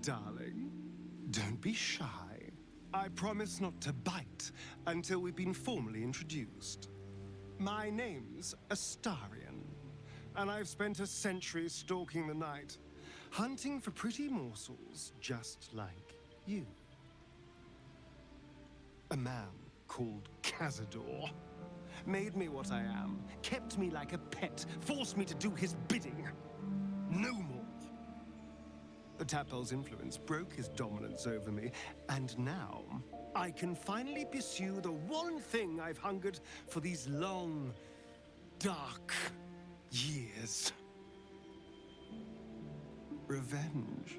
darling. Don't be shy. I promise not to bite until we've been formally introduced. My name's Astarion, and I've spent a century stalking the night, hunting for pretty morsels just like you. A man called Cazador made me what I am, kept me like a pet, forced me to do his bidding. No more. The Tadpole's influence broke his dominance over me, and now I can finally pursue the one thing I've hungered for these long, dark years. Revenge.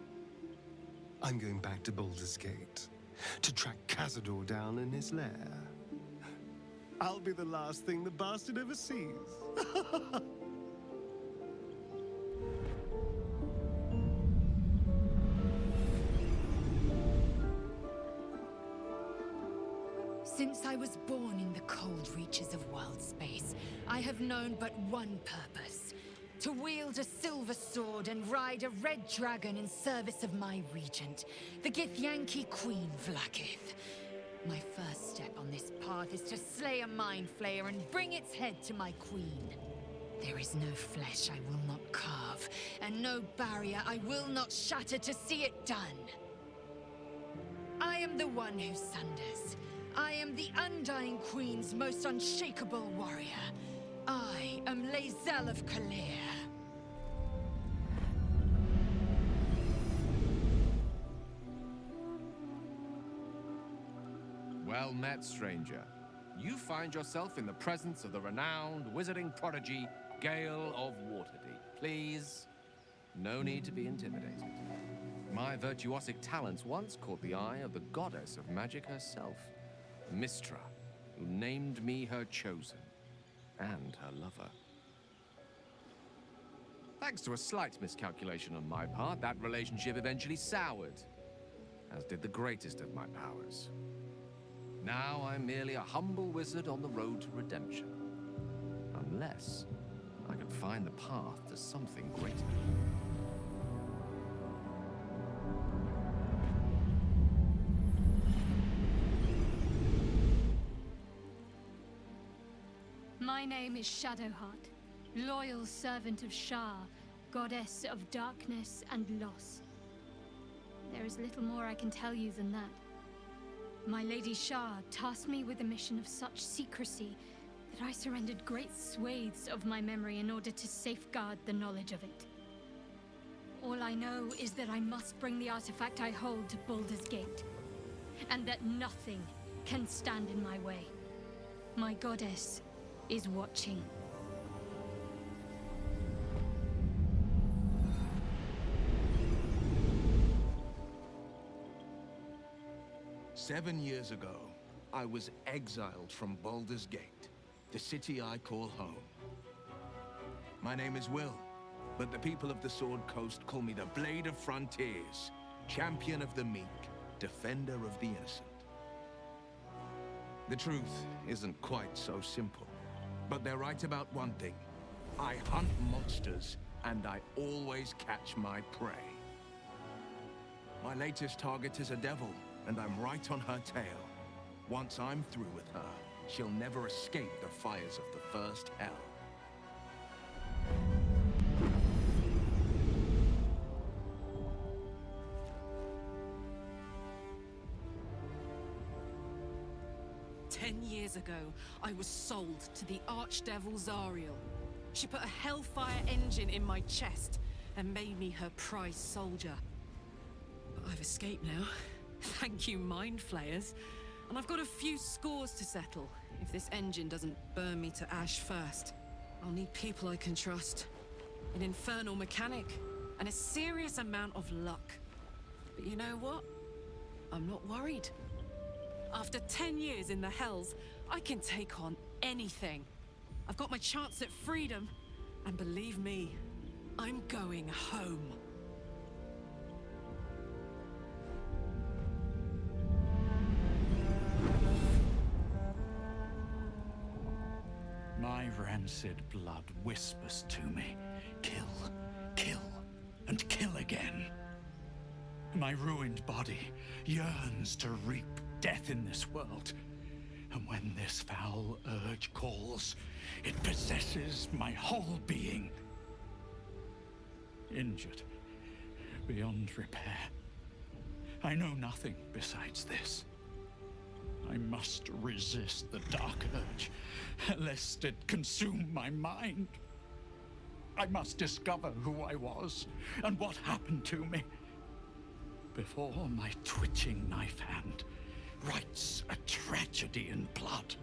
I'm going back to Baldur's Gate to track Cazador down in his lair. I'll be the last thing the bastard ever sees. Since I was born in the cold reaches of world space, I have known but one purpose: to wield a silver sword and ride a red dragon in service of my regent, the Githyanki Queen Vlaakith. My first step on this path is to slay a mind flayer and bring its head to my queen. There is no flesh I will not carve, and no barrier I will not shatter to see it done. I am the one who sunders. I am the Undying Queen's most unshakable warrior. I am Lae'zel of Kalir. Well met, stranger. You find yourself in the presence of the renowned wizarding prodigy, Gale of Waterdeep. Please, no need to be intimidated. My virtuosic talents once caught the eye of the goddess of magic herself, Mystra, who named me her chosen, and her lover. Thanks to a slight miscalculation on my part, that relationship eventually soured, as did the greatest of my powers. Now I'm merely a humble wizard on the road to redemption. Unless I can find the path to something greater. My name is Shadowheart, loyal servant of Shar, goddess of darkness and loss. There is little more I can tell you than that. My Lady Shar tasked me with a mission of such secrecy that I surrendered great swathes of my memory in order to safeguard the knowledge of it. All I know is that I must bring the artifact I hold to Baldur's Gate, and that nothing can stand in my way. My goddess is watching. "7 years ago, I was exiled from Baldur's Gate, the city I call home. My name is Wyll, but the people of the Sword Coast call me the Blade of Frontiers, champion of the meek, defender of the innocent. The truth isn't quite so simple, but they're right about one thing. I hunt monsters, and I always catch my prey. My latest target is a devil, and I'm right on her tail. Once I'm through with her, she'll never escape the fires of the first hell." "10 years ago, I was sold to the Archdevil Zariel. She put a hellfire engine in my chest and made me her prize soldier. But I've escaped now. Thank you, mind flayers. And I've got a few scores to settle. If this engine doesn't burn me to ash first, I'll need people I can trust, an infernal mechanic, and a serious amount of luck. But you know what? I'm not worried. After 10 years in the Hells, I can take on anything. I've got my chance at freedom, and believe me, I'm going home. My rancid blood whispers to me, kill, kill, and kill again. My ruined body yearns to reap death in this world. And when this foul urge calls, it possesses my whole being. Injured beyond repair. I know nothing besides this. I must resist the dark urge, lest it consume my mind. I must discover who I was and what happened to me before my twitching knife hand writes a tragedy in blood.